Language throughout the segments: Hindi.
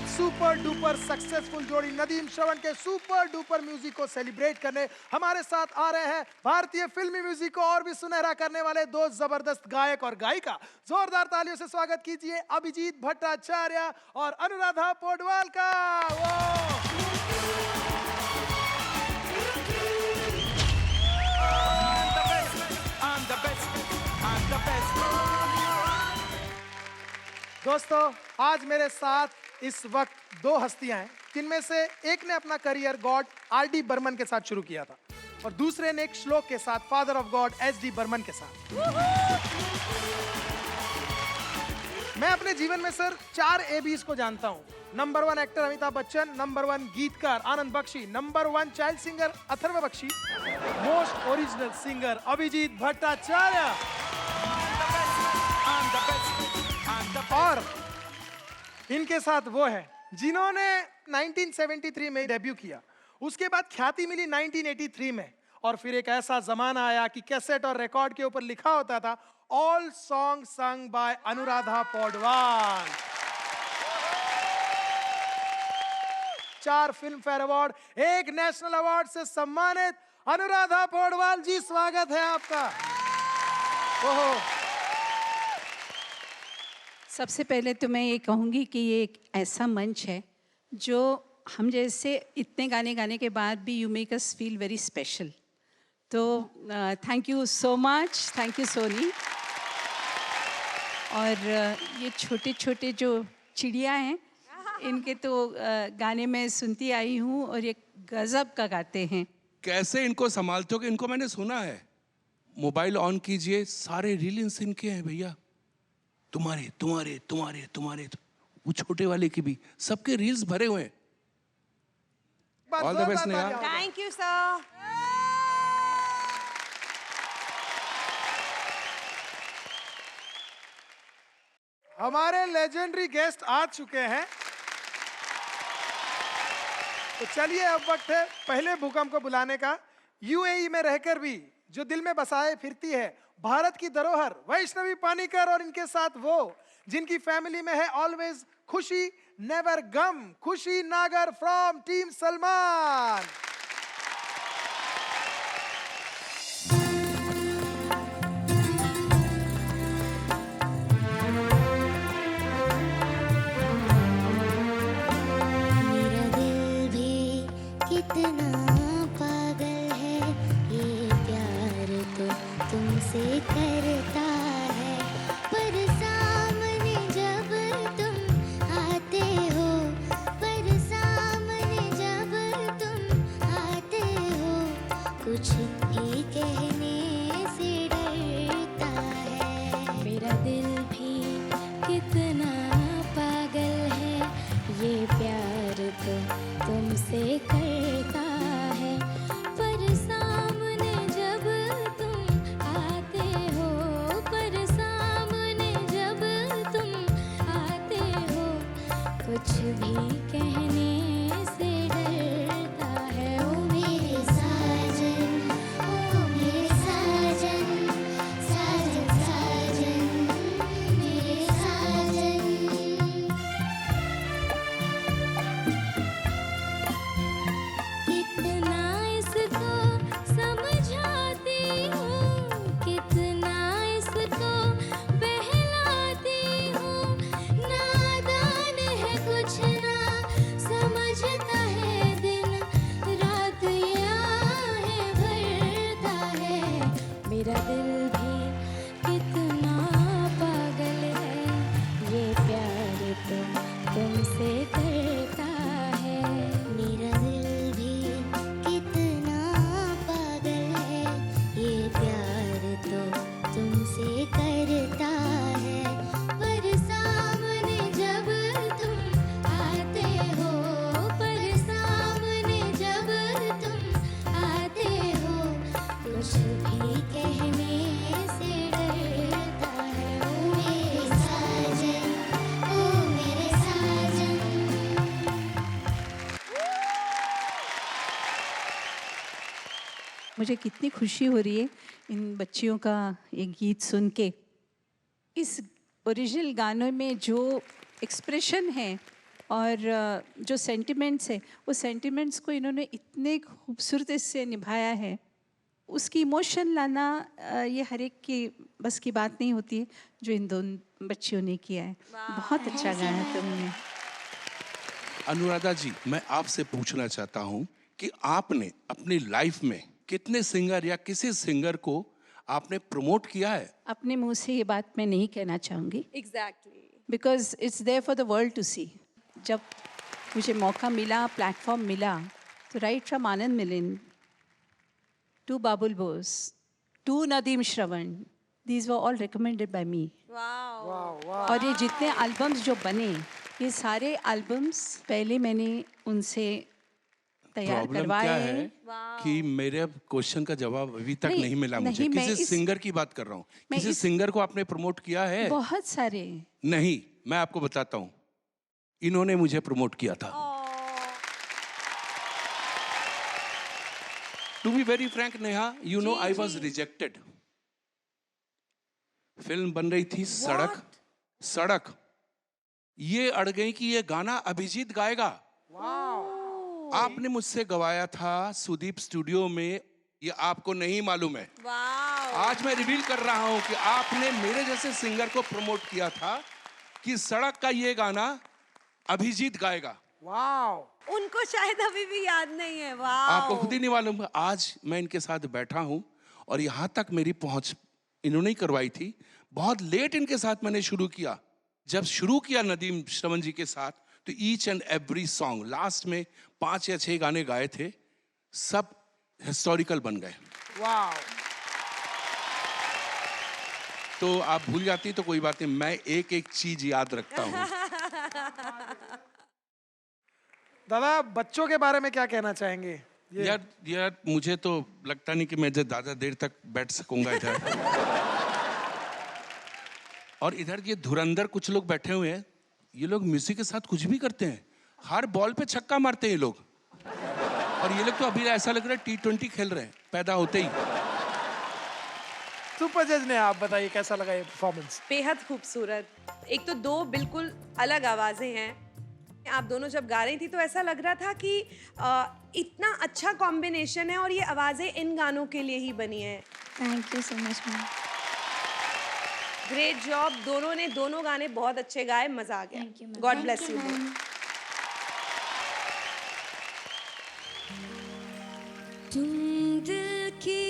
सुपर डुपर सक्सेसफुल जोड़ी नदीम श्रवण के सुपर डुपर म्यूजिक को सेलिब्रेट करने हमारे साथ आ रहे हैं भारतीय फिल्मी म्यूजिक को और भी सुनहरा करने वाले दो जबरदस्त गायक और गायिका। जोरदार तालियों से स्वागत कीजिए अभिजीत भट्टाचार्य और अनुराधा पौडवाल का। दोस्तों, आज मेरे साथ इस वक्त दो हस्तियां हैं जिनमें से एक ने अपना करियर गॉड आर.डी. बर्मन के साथ शुरू किया था और दूसरे ने एक श्लोक के साथ father of God S D. Burman के साथ। मैं अपने जीवन में सर 4 एबीज को जानता हूं। Number 1 actor Amitabh Bachchan, number 1 गीतकार Anand Bakshi, number 1 child singer Atharv Bakshi, most original singer Abhijeet Bhattacharya. और इनके साथ वो है जिन्होंने 1973 में डेब्यू किया, उसके बाद ख्याति मिली 1983 में, और फिर एक ऐसा जमाना आया कि कैसेट और रिकॉर्ड के ऊपर लिखा होता था all song sung by Anuradha Paudwal. 4 film fair award, 1 national award से सम्मानित अनुराधा पौडवाल जी, स्वागत है आपका। ओहो, सबसे पहले तो मैं ये कहूँगी कि ये एक ऐसा मंच है जो हम जैसे इतने गाने गाने के बाद भी you make us feel very special. तो thank you so much, thank you Sony. और ये छोटे छोटे जो चिड़िया हैं, इनके तो गाने में सुनती आई हूँ और ये गजब का गाते हैं। कैसे इनको संभालते हो? कि इनको मैंने सुना है, मोबाइल ऑन कीजिए सारे रील्स इनके हैं भैया, तुम्हारे तुम्हारे तुम्हारे तुम्हारे, वो छोटे वाले की भी, सबके रील्स भरे हुए हैं। All the best Neha. Thank you sir. हमारे लेजेंडरी गेस्ट आ चुके हैं, तो चलिए अब वक्त है पहले भूकंप को बुलाने का। यूएई में रहकर भी जो दिल में बसाए फिरती है भारत की धरोहर वैष्णवी पानीकर, और इनके साथ वो जिनकी फैमिली में है ऑलवेज खुशी नेवर गम, खुशी नागर फ्रॉम टीम सलमान। मेरा दिल भी कितना पागल है, ये प्यार तो तुमसे करता है, पर सामने जब तुम आते हो, पर सामने जब तुम आते हो, कुछ भी कहने से डरता है। मेरा दिल भी कितना पागल है, ये प्यार तो तुमसे करता है, पर सामने जब तुम आते हो, पर सामने जब तुम आते हो, कुछ भी कहने से डरता है। ओ मेरे साजन, ओ मेरे साजन, साजन साजन, मेरे साजन। कितना इसको समझाती हूँ, कितना इसको बहलाती हूँ, नादान है कुछ ना समझता है, दिन रात ये आहें भरता है। मेरा दिल भी कितना पागल है, ये प्यार तो तुमसे करता है। मेरा दिल भी कितना पागल है, ये प्यार तो तुमसे करता है, पर सामने जब तुम आते हो, पर सामने जब तुम आते हो, कुछ भी कहने से डरता है। ओ मेरे साजन, ओ मेरे साजन। मुझे कितनी खुशी हो रही है इन बच्चियों का ये गीत सुन के। इस ओरिजिनल गानों में जो एक्सप्रेशन है और जो सेंटिमेंट्स है वो सेंटिमेंट्स को इन्होंने इतने खूबसूरती से निभाया है, उसकी इमोशन लाना ये हर एक की बस की बात नहीं होती है, जो इन दोनों बच्चियों ने किया है। बहुत अच्छा गाया तुमने। अनुराधा जी, मैं आपसे पूछना चाहता हूँ कि आपने अपनी लाइफ में कितने सिंगर या किसी सिंगर को आपने प्रमोट किया है? अपने मुंह से ये बात मैं नहीं कहना चाहूँगी, exactly. Because it's there for the world to see. जब मुझे मौका मिला, प्लेटफॉर्म मिला, तो right from Anand Milind to Babul Bose to Nadeem Shravan, these were all recommended by me. और ये जितने एल्बम्स जो बने, ये सारे एल्बम्स पहले मैंने उनसे तैयार प्रॉब्लम क्या करवाए है हैं। कि मेरे क्वेश्चन का जवाब अभी तक नहीं मिला मुझे। नहीं, मैं किसी सिंगर की बात कर रहा हूँ। मैं किसी इस- सिंगर को आपने प्रमोट किया है? बहुत सारे। नहीं, मैं आपको बताता हूँ, इन्होंने मुझे प्रमोट किया था। To be very frank Neha, you know I was rejected. Film बन रही थी सड़क, ये अड़ गई कि ये गाना अभिजीत गाएगा। आपने मुझसे गवाया था सुदीप स्टूडियो में, ये आपको नहीं मालूम है। आज मैं रिवील कर रहा हूं कि आपने मेरे जैसे सिंगर को प्रमोट किया था कि सड़क का ये गाना अभिजीत गाएगा। उनको शायद अभी भी याद नहीं है। वाह, आपको खुद ही नहीं मालूम। आज मैं इनके साथ बैठा हूं और यहां तक मेरी पहुंच इन्होंने ही करवाई थी। बहुत लेट इनके साथ मैंने शुरू किया। जब शुरू किया नदीम श्रवण जी के साथ, तो each and every song last में 5 या 6 गाने गाए थे, सब हिस्टोरिकल बन गए। तो आप भूल जाती तो कोई बात नहीं, मैं एक एक चीज याद रखता हूँ। दादा, बच्चों के बारे में क्या कहना चाहेंगे? यार मुझे तो लगता नहीं कि मैं ज्यादा देर तक बैठ सकूंगा इधर। और इधर ये धुरंधर कुछ लोग बैठे हुए हैं, ये लोग म्यूजिक के साथ कुछ भी करते हैं। हर बॉल पे छक्का मारते हैं ये लोग। और ये लोग तो अभी ऐसा लग रहा है T20 खेल रहे हैं पैदा होते ही। सुपर जज ने, आप बताइए कैसा लगा ये परफॉर्मेंस? बेहद खूबसूरत। एक तो दो बिल्कुल अलग आवाजें हैं। आप दोनों जब गा रही थी तो ऐसा लग रहा था कि इतना अच्छा कॉम्बिनेशन है और ये आवाजें इन गानों के लिए ही बनी है। Thank you so much ma'am. Great job. दोनों ने दोनों गाने बहुत अच्छे गाए, मजा आ Thank you, गया। ma'am. God Thank bless you, you. ma'am. तुम दिल की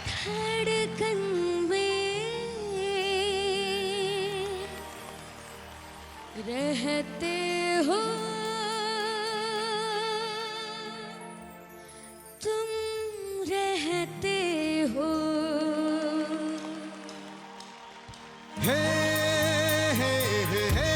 धड़कन में रहते हो, तुम रहते हो। हे हे हे हे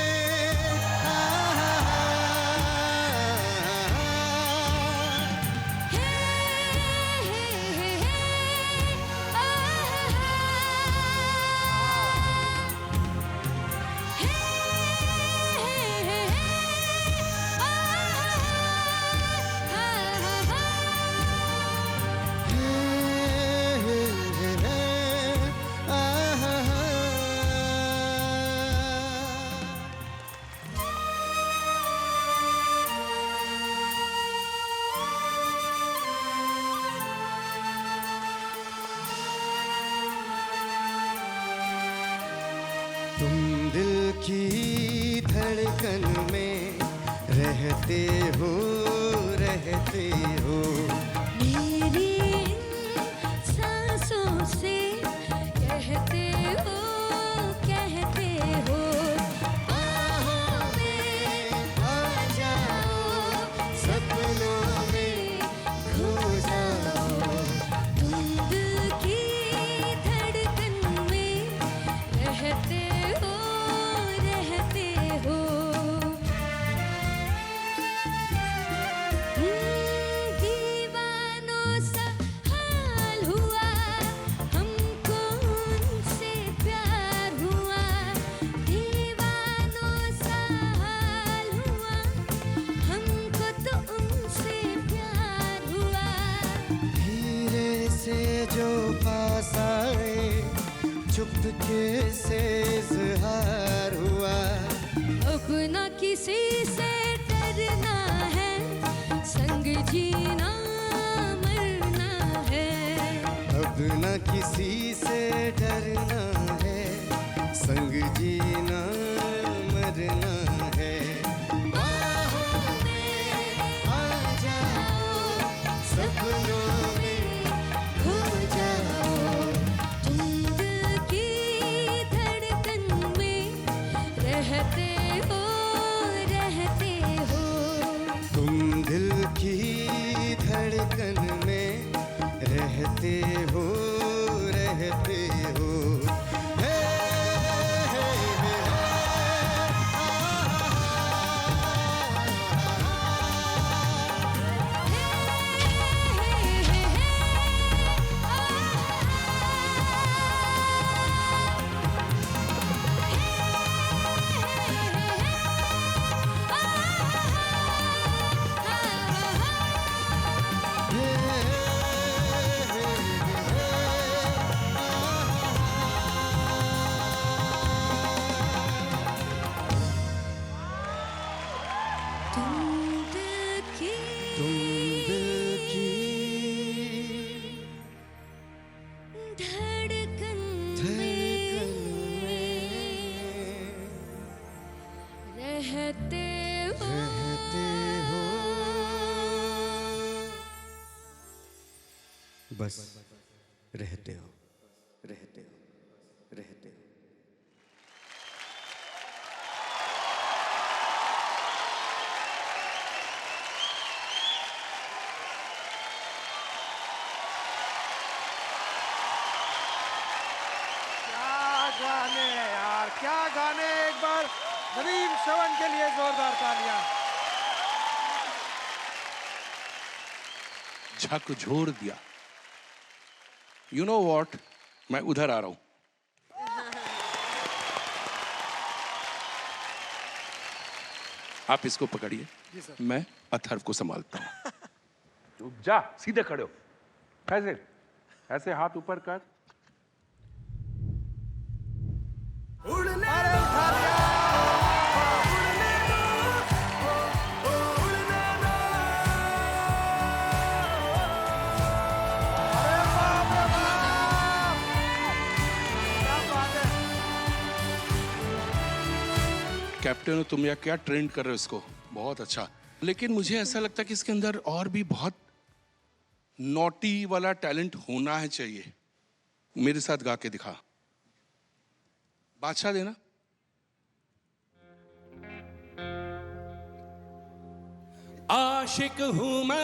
तुम दिल की धड़कन में रहते हो, रहते हो। मेरी सांसों से कहते हो, कहते हो। बाहों में आ जाओ, सपनों में खो जाओ। तुम दिल की धड़कन में रहते हो, रहते हो। दीवानों सा हाल हुआ, हमको उनसे प्यार हुआ। दीवानों सा हाल हुआ, हमको तो उनसे प्यार हुआ। धीरे से जो पास आए, चुपके से ना किसी से डरना है, संग जीना मरना है। अब न किसी से डरना है, संग जीना मरना है। बाहों में आ जाओ, सपनों में खो जाओ, तुम दिल की धड़कन में रहते हो, रहते हो। तुम दिल की धड़कन में रहते हो, रहते हो। हे, हे, हे, तुम दिल की तुम दिल की धड़कन धड़कन में रहते हो, रहते हो। बस रहते हो, रहते हो, रहते हो। क्या गाने हैं यार, क्या गाने। एक बार नदीम श्रवण के लिए जोरदार तालियां। झकझोर दिया। यू नो वॉट, मैं उधर आ रहा हूं। आप इसको पकड़िए, जी सर। मैं अथर्व को संभालता हूं। चुप जा, सीधे खड़े हो। ऐसे ऐसे हाथ ऊपर कर। अरे उठा लिया। अरे बाप रे बाप। क्या बात है। कैप्टन, तुम या क्या ट्रेंड कर रहे हो इसको, बहुत अच्छा। लेकिन मुझे ऐसा लगता है कि इसके अंदर और भी बहुत नॉटी वाला टैलेंट होना है चाहिए। मेरे साथ गा के दिखा। बादशाह देना। आशिक हूं मैं,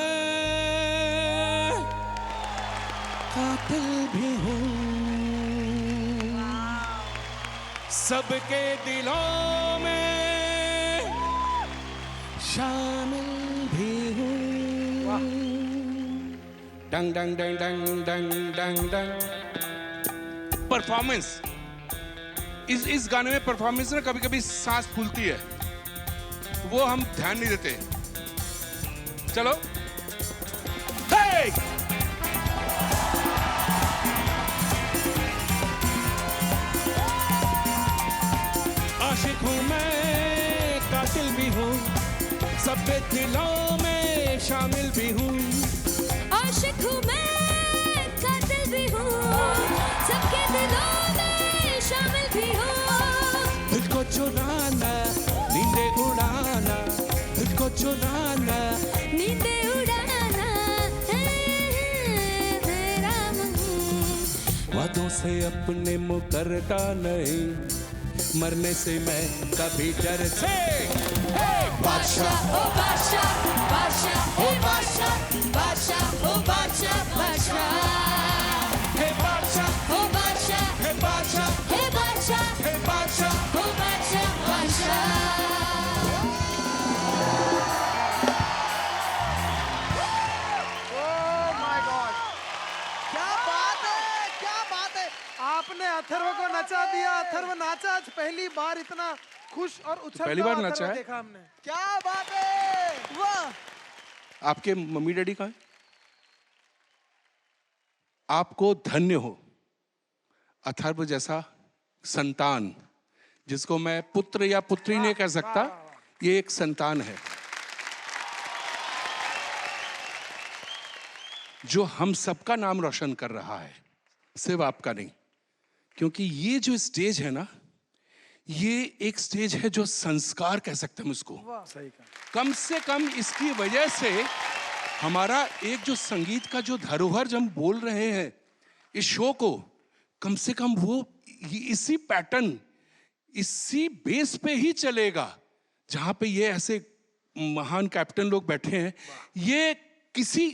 कातिल भी हूं, सबके दिलों में शामिल भी हूं। डंग डंग डंग डंग डंग डंग डंग। परफॉर्मेंस, इस गाने में परफॉर्मेंस ना कभी कभी सांस फूलती है, वो हम ध्यान नहीं देते। चलो, हे! आशिक हूं मैं, कातिल भी हूं, सबके दिलों में शामिल भी हूं। आशिक हूँ मैं, कातिल भी हूँ, सबके दिलों में शामिल भी हूँ। तुझको चुराना, नींदे उड़ाना, तुझको चुराना, नींदे उड़ाना है तेरा मन। वादों से अपने मुकरता नहीं, मरने से मैं कभी डर से। बादशाह ओ बादशाह, बादशाह ओ बादशाह, बादशाह ओ बादशाह, बादशाह। हे बादशाह, ओ बादशाह, हे बादशाह, हे बादशाह, हे बादशाह। ओ बादशाह, बादशाह। ओह माय गॉड, क्या बात है, क्या बात है। आपने अथर्व को नचा दिया। अथर्व नाचा आज पहली बार, इतना खुश और उछलता पहली बार हुआ नाचा अथर्व है? देखा हमने। क्या बात है, वाह। आपके मम्मी डैडी कहाँ हैं? आपको धन्य हो, अथर्व जैसा संतान, जिसको मैं पुत्र या पुत्री नहीं कह सकता, ये एक संतान है जो हम सबका नाम रोशन कर रहा है, सिर्फ आपका नहीं। क्योंकि ये जो स्टेज है ना, ये एक स्टेज है जो संस्कार कह सकते हैं उसको। सही कहा। कम से कम इसकी वजह से हमारा एक जो संगीत का जो धरोहर जब हम बोल रहे हैं इस शो को, कम से कम वो इसी पैटर्न, इसी बेस पे ही चलेगा जहां पे ये ऐसे महान कैप्टन लोग बैठे हैं। ये किसी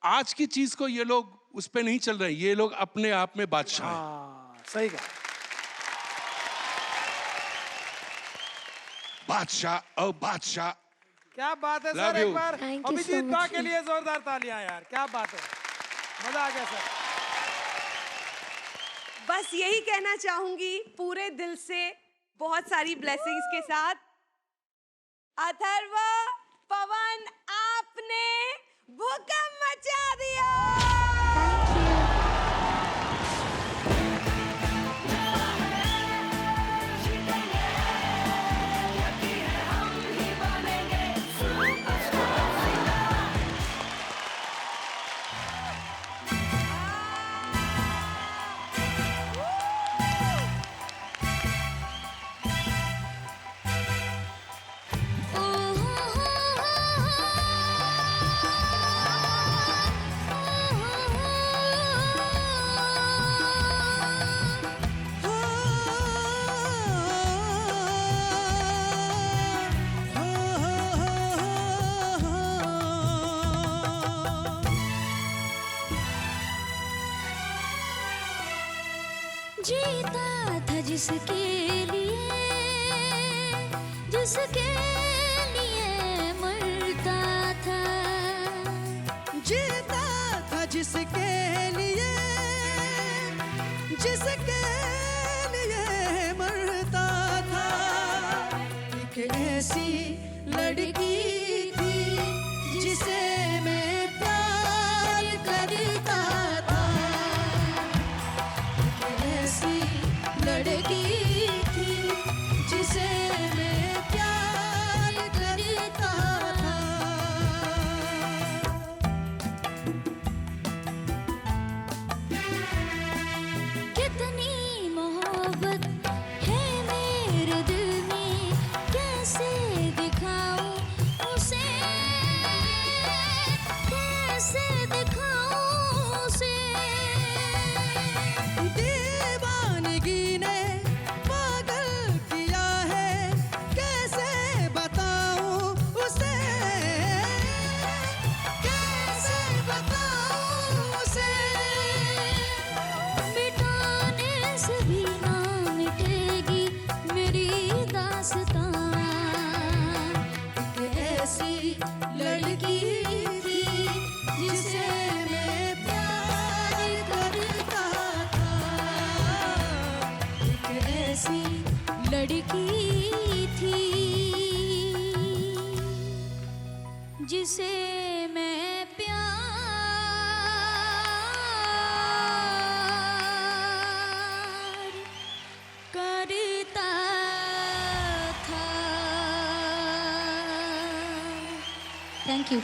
आज की चीज को ये लोग उस पे नहीं चल रहे, ये लोग अपने आप में बादशाह हैं। हाँ, सही कहा। बादशाह और बादशाह। क्या बात है Love सर, you. एक बार Thank you so अभिजीत दा much. के लिए जोरदार तालियां यार, क्या बात है, मजा आ गया सर। बस यही कहना चाहूंगी पूरे दिल से, बहुत सारी ब्लेसिंग्स के साथ। अथर्व, पवन, आपने भूकंप मचा दिया। जीता था जिसके लिए मरता था। जीता था जिसके लिए मरता था। एक ऐसी लड़की थी जिसे मैं प्यार करता था। एक ऐसी लड़की थी जिसे मैं प्यार करता था। कितनी मोहब्बत है मेरे दिल में, कैसे दिखाऊं उसे, कैसे दिखाऊं उसे। दीवानगी ने पागल किया है, कैसे बताऊं उसे, कैसे बताऊं उसे। मिटाने से भी ना मिटेगी मेरी दास्तां। एक ऐसी लड़की थी जिसे मैं प्यार करता था। एक ऐसी लड़की थी जिसे मैं प्यार करता था। Thank you.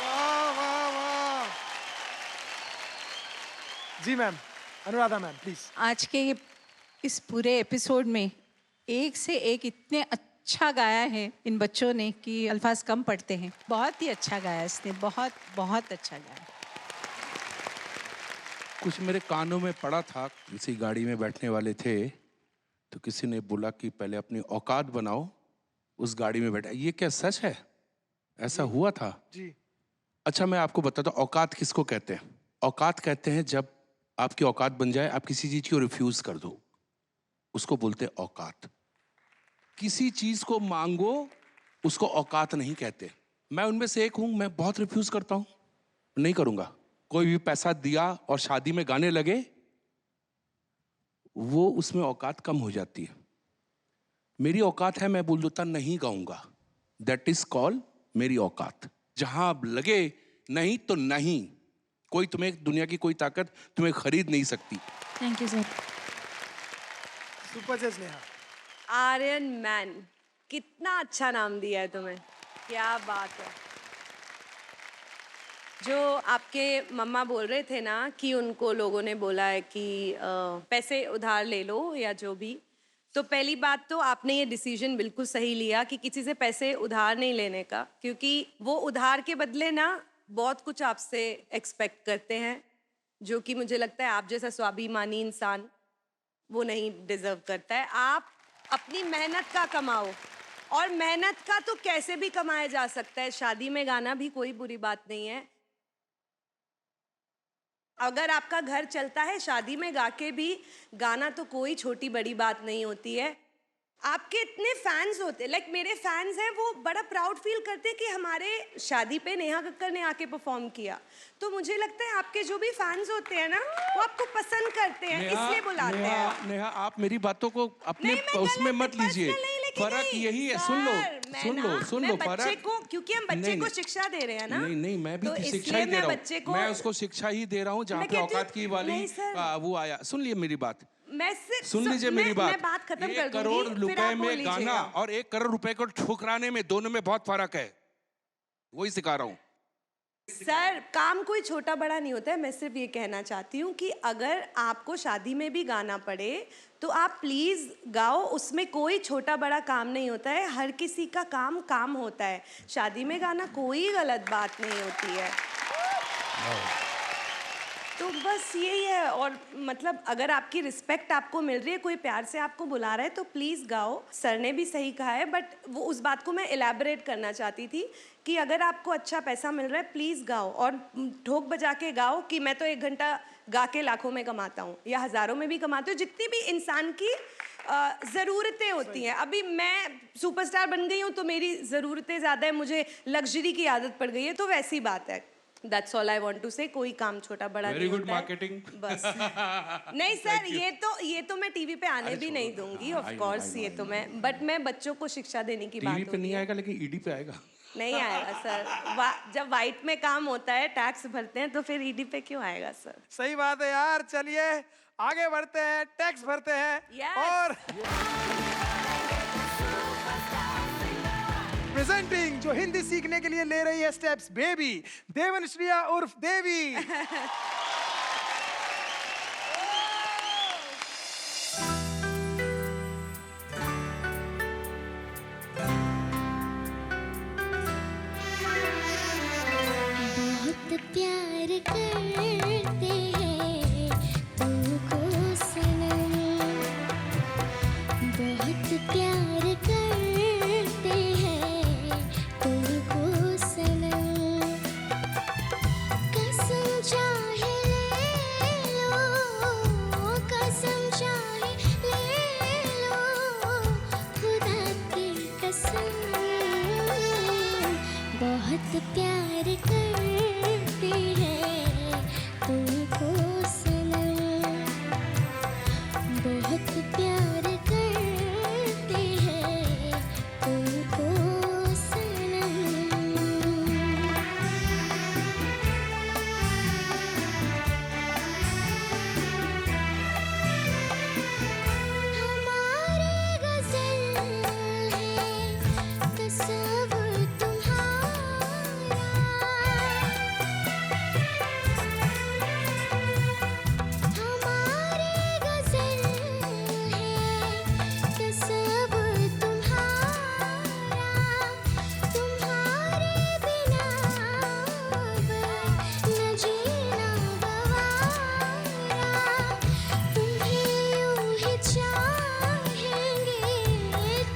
वाह वाह वाह। जी मैम, अनुराधा मैम प्लीज। आज के इस पूरे एपिसोड में एक से एक इतने अच्छा गाया है इन बच्चों ने कि अल्फाज कम पड़ते हैं। बहुत ही अच्छा गाया इसने, बहुत बहुत अच्छा गाया। कुछ मेरे कानों में पड़ा था, किसी गाड़ी में बैठने वाले थे तो किसी ने बोला कि पहले अपनी औकात बनाओ, उस गाड़ी में बैठा। ये क्या सच है? ऐसा हुआ था? जी। अच्छा, मैं आपको बताता हूँ औकात किसको कहते हैं। औकात कहते हैं जब आपकी औकात बन जाए, आप किसी चीज को रिफ्यूज कर दो, उसको बोलते हैं औकात। किसी चीज को मांगो, उसको औकात नहीं कहते। मैं उनमें से एक हूं, मैं बहुत रिफ्यूज करता हूं, नहीं करूंगा। कोई भी पैसा दिया और शादी में गाने लगे, वो उसमें औकात कम हो जाती है। मेरी औकात है, मैं बोल देता नहीं गाऊंगा। दैट इज कॉल मेरी औकात। जहां अब लगे नहीं तो नहीं, कोई तुम्हें, दुनिया की कोई ताकत तुम्हें खरीद नहीं सकती। Thank you sir. सुपर जज नेहा। आर्यन मैन, कितना अच्छा नाम दिया है तुम्हें, क्या बात है। जो आपके मम्मा बोल रहे थे ना कि उनको लोगों ने बोला है कि पैसे उधार ले लो या जो भी, तो पहली बात तो आपने ये डिसीजन बिल्कुल सही लिया कि किसी से पैसे उधार नहीं लेने का, क्योंकि वो उधार के बदले ना बहुत कुछ आपसे एक्सपेक्ट करते हैं, जो कि मुझे लगता है आप जैसा स्वाभिमानी इंसान वो नहीं डिजर्व करता है। आप अपनी मेहनत का कमाओ, और मेहनत का तो कैसे भी कमाया जा सकता है। शादी में गाना भी कोई बुरी बात नहीं है। अगर आपका घर चलता है शादी में गा के भी, गाना तो कोई छोटी बड़ी बात नहीं होती है। आपके इतने फैंस होते हैं, लाइक मेरे फैंस हैं, वो बड़ा प्राउड फील करते हैं कि हमारे शादी पे नेहा कक्कड़ ने आके परफॉर्म किया। तो मुझे लगता है आपके जो भी फैंस होते हैं ना, वो आपको पसंद करते हैं, इसलिए बुलाते हैं। नेहा, आप मेरी बातों को अपने नहीं, मैं उसमें गलत मत लीजिए। personal नहीं लेके फर्क गई। यही है, सर, सुन लो मैं बच्चे फर्क। को, क्योंकि हम बच्चे नहीं, को नहीं, शिक्षा दे रहे हैं ना। नहीं, मैं भी तो शिक्षा इसलिए ही दे मैं रहा बच्चे हूँ। को, मैं उसको शिक्षा ही दे रहा हूँ जहाँ मैं पे कहती हूँ, औकात की वाली नहीं सर। वो आया। सुन लिए मेरी बात, मैं सिर्फ सुन लीजिए मेरी बात। मैं बात खत्म कर 1 करोड़ दूंगी, फिर रुपए आप बोल में गाना लीजिएगा। और 1 करोड़ रुपए को ठुकराने में, दोनों में बहुत फर्क है। वही सिखा रहा हूँ। सर, काम कोई छोटा बड़ा नहीं होता है। मैं सिर्फ ये कहना चाहती हूँ कि अगर आपको शादी में भी गाना पड़े तो आप प्लीज़ गाओ, उसमें कोई छोटा बड़ा काम नहीं होता है। हर किसी का काम काम होता है। शादी में गाना कोई गलत बात नहीं होती है। तो बस यही है। और मतलब अगर आपकी रिस्पेक्ट आपको मिल रही है, कोई प्यार से आपको बुला रहा है, तो प्लीज़ गाओ। सर ने भी सही कहा है, बट वो उस बात को मैं इलेबोरेट करना चाहती थी कि अगर आपको अच्छा पैसा मिल रहा है, प्लीज़ गाओ, और ठोक बजा के गाओ कि मैं तो 1 घंटा गा के लाखों में कमाता हूँ या हज़ारों में भी कमाती हूँ। जितनी भी इंसान की ज़रूरतें होती हैं। अभी मैं सुपरस्टार बन गई हूँ तो मेरी ज़रूरतें ज़्यादा है, मुझे लग्जरी की आदत पड़ गई है, तो वैसी बात है। That's all I want to say। कोई काम छोटा बड़ा Very नहीं good होता है। marketing। बस नहीं सर, ये तो मैं टीवी पे आने भी नहीं दूंगी, ऑफ कोर्स। ये तो मैं, बट मैं बच्चों को शिक्षा देने की बात टीवी पे होती नहीं है। आएगा, लेकिन ईडी पे आएगा। नहीं आएगा सर। जब वाइट में काम होता है, टैक्स भरते हैं, तो फिर ईडी पे क्यों आएगा सर? सही बात है यार। चलिए आगे बढ़ते हैं, टैक्स भरते हैं। Yes। और प्रेजेंटिंग, जो हिंदी सीखने के लिए ले रही है स्टेप्स, बेबी देवनश्रिया उर्फ देवी। बहुत प्यार करते हैं तुमको सनम, बहुत प्यार करते हैं तुमको सनम। कसम चाहे ले लो, कसम चाहे ले लो, खुदा की कसम। बहुत प्यार करते हैं तुमको सनम, बहुत प्यार करते हैं तुमको सनम। हमारी गज़ल है तस्वुर तुम्हारा, हमारी गज़ल है तस्वुर तुम्हारा। तुम्हारे बिना अब न जीना गवारा, तुम्हें यूं ही चाहेंगे,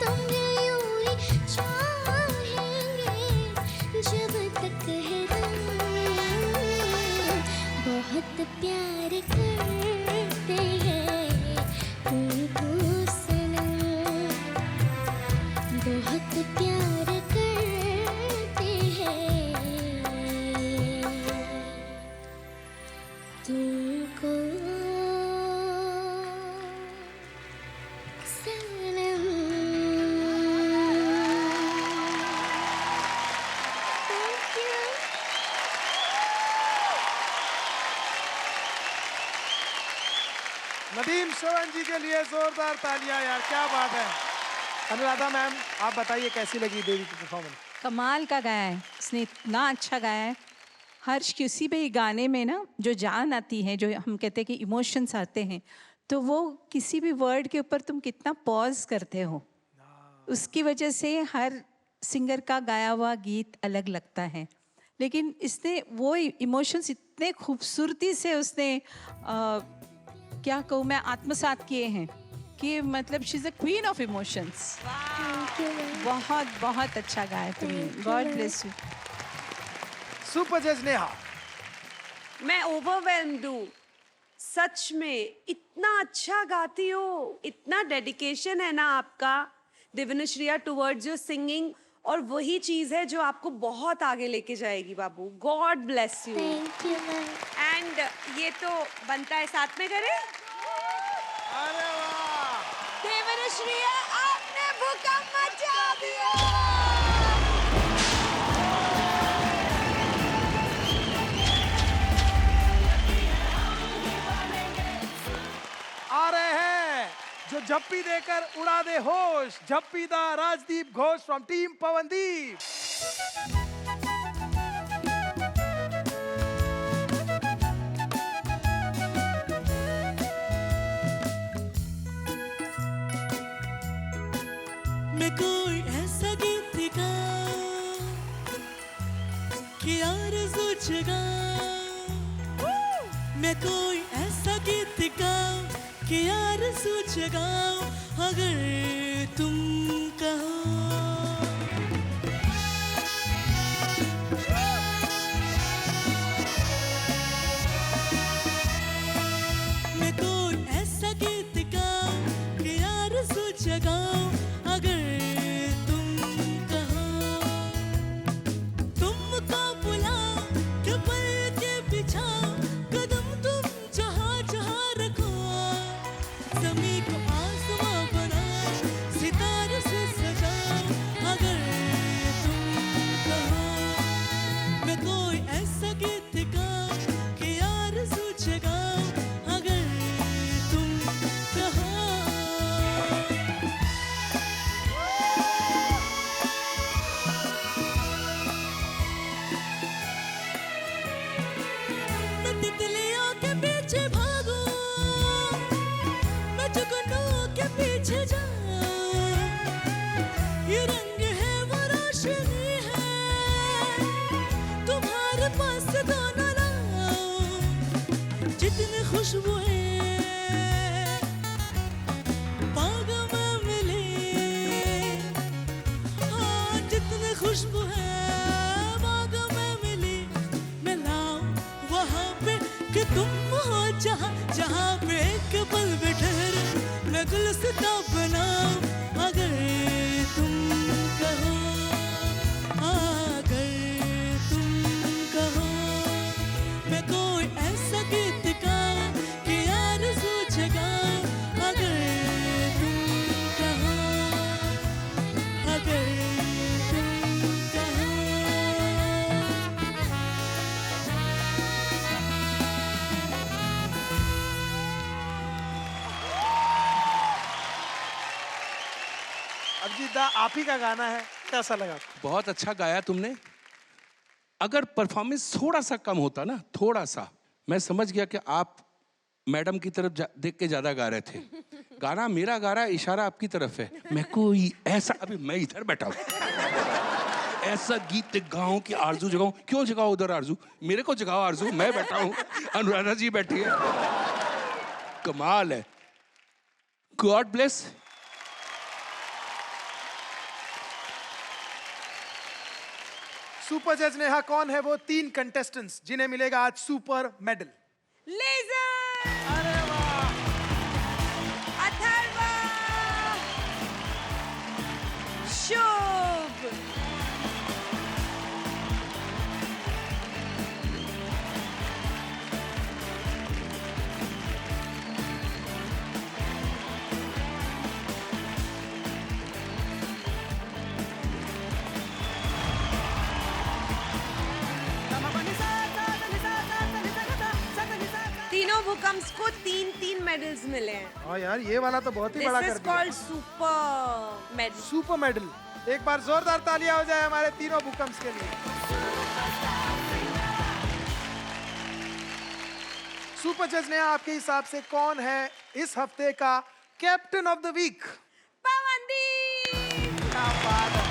तुम्हें यूं ही चाहेंगे जब तक है दम। बहुत प्यार करते हैं तुमको सनम, बहुत प्यार करते हैं तुमको सनम। Thank you। नदीम श्रवण जी के लिए जोरदार तालियां यार, क्या बात है। अनुराधा मैम, आप बताइए कैसी लगी देवी की परफॉर्मेंस? कमाल का गाया है उसने, इतना अच्छा गाया है। हर्ष, किसी भी गाने में ना जो जान आती है, जो हम कहते हैं कि इमोशंस आते हैं, तो वो किसी भी वर्ड के ऊपर तुम कितना पॉज करते हो, उसकी वजह से हर सिंगर का गाया हुआ गीत अलग लगता है। लेकिन इसने वो इमोशंस इतने खूबसूरती से उसने क्या कहूँ मैं, आत्मसात किए हैं कि मतलब she is a queen of emotions. बहुत बहुत अच्छा गाया तुमने, गॉड ब्लेस यू। सुपर जज नेहा, मैं ओवरवेल्म्ड हूँ सच में, इतना अच्छा गाती हो, इतना डेडिकेशन है ना आपका दिव्यश्रिया टुवर्ड्स योर सिंगिंग, और वही चीज है जो आपको बहुत आगे लेके जाएगी बाबू। God bless you. Thank you ma'am. And ये तो बनता है साथ में करें। अरे वाह, देवश्रिया, आपने भूकंप मचा दिया। आ रहे हैं जो झप्पी देकर उड़ा दे होश, झप्पी दा राजदीप घोष फ्रॉम टीम पवनदीप। मैं कोई ऐसा गीत गा कि आरज़ू जगाऊं, मैं कोई ऐसा गीत गा कि आरज़ू जगाऊं, अगर तुम कहो। मैं कोई ऐसा गीत गाऊं कि आरज़ू जगाऊं, अगर तुम कहो। तुमको बुलाओ कि पल के बिछाओ, कदम तुम जहाँ जहाँ रखो, ज़मीं को आसमां बनाओ, सितारे से सजाओ, अगर तुम कहो। मैं कोई ऐसा गीत गाऊं कि आरज़ू जगाऊं, अगर तुम कहो। मैं तितलियों के पीछे भागूं, मैं जुगनू के पीछे जाऊं, ये रंग है वो रोशनी है, तुम्हारे पास दोनों लाऊं, जितनी खुशबू है बाग में मिली, हाँ जितनी खुशबू है बाग में मिली, मैं लाऊं वहाँ पे कि तुम हो जहाँ जहाँ पे एक पल भी ठहरे, मैं गुलसिता बनाऊं, अगर तुम कहो, अगर तुम कहो। मैं कोई ऐसा गीत गाऊं कि आरज़ू जगाऊं, अगर तुम कहो, अगर तुम कहो। अभिजीत दा, आप ही का गाना है, कैसा लगा आपको? बहुत अच्छा गाया तुमने। अगर परफॉर्मेंस थोड़ा सा कम होता ना, थोड़ा सा, मैं समझ गया कि आप मैडम की तरफ देख के ज्यादा गा रहे थे। गाना मेरा गा रहा है, इशारा आपकी तरफ है। मैं कोई ऐसा, अभी मैं इधर बैठा हूँ, ऐसा गीत गाऊं कि आरजू जगाऊं। क्यों जगाओ उधर आरजू, मेरे को जगाओ आरजू, मैं बैठा हूँ, अनुराधा जी बैठी है। कमाल है, गॉड ब्लेस। सुपर जज नेहा, कौन है वो 3 कंटेस्टेंट्स जिन्हें मिलेगा आज सुपर मेडल? लेजर, अरे वाह, अथर्वा, शुभ, तीनों भूकंप्स को 3-3 मेडल्स मिले हैं. हाँ यार, ये वाला तो बहुत ही बड़ा दिस कर इज दिया. Called super medal. Super medal. एक बार जोरदार तालियां हो जाए हमारे तीनों भूकंप्स के लिए. सुपर जज ने आपके हिसाब से कौन है इस हफ्ते का captain of the week? Pawandeep. क्या बात है.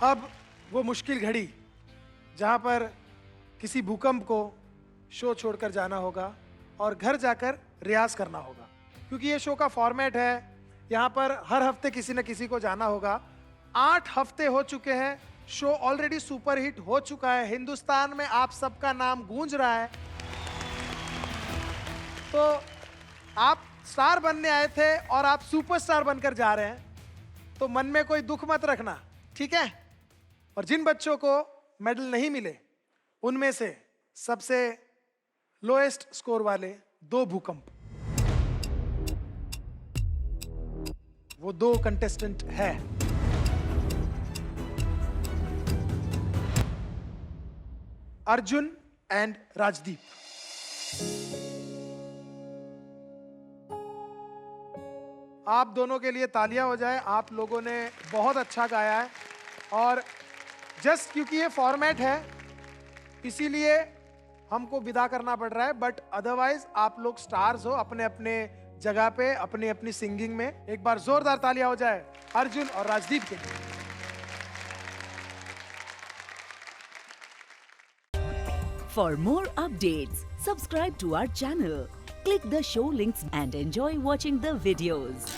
अब वो मुश्किल घड़ी जहां पर किसी भूकंप को शो छोड़कर जाना होगा और घर जाकर रियाज करना होगा, क्योंकि ये शो का फॉर्मेट है. यहाँ पर हर हफ्ते किसी न किसी को जाना होगा. 8 हफ्ते हो चुके हैं, शो ऑलरेडी सुपर हिट हो चुका है, हिंदुस्तान में आप सबका नाम गूंज रहा है. तो आप स्टार बनने आए थे और आप सुपरस्टार बनकर जा रहे हैं, तो मन में कोई दुख मत रखना, ठीक है? और जिन बच्चों को मेडल नहीं मिले, उनमें से सबसे लोएस्ट स्कोर वाले 2 भूकंप, वो 2 कंटेस्टेंट है. अर्जुन एंड राजदीप. आप दोनों के लिए तालियां हो जाए. आप लोगों ने बहुत अच्छा गाया है और जस्ट क्योंकि ये फॉर्मेट है इसीलिए हमको विदा करना पड़ रहा है, बट अदरवाइज आप लोग स्टार्स हो अपने अपने जगह पे, अपनी अपनी सिंगिंग में. एक बार जोरदार तालियां हो जाए अर्जुन और राजदीप के लिए. For more updates, subscribe to our channel, click the show links and enjoy watching the videos.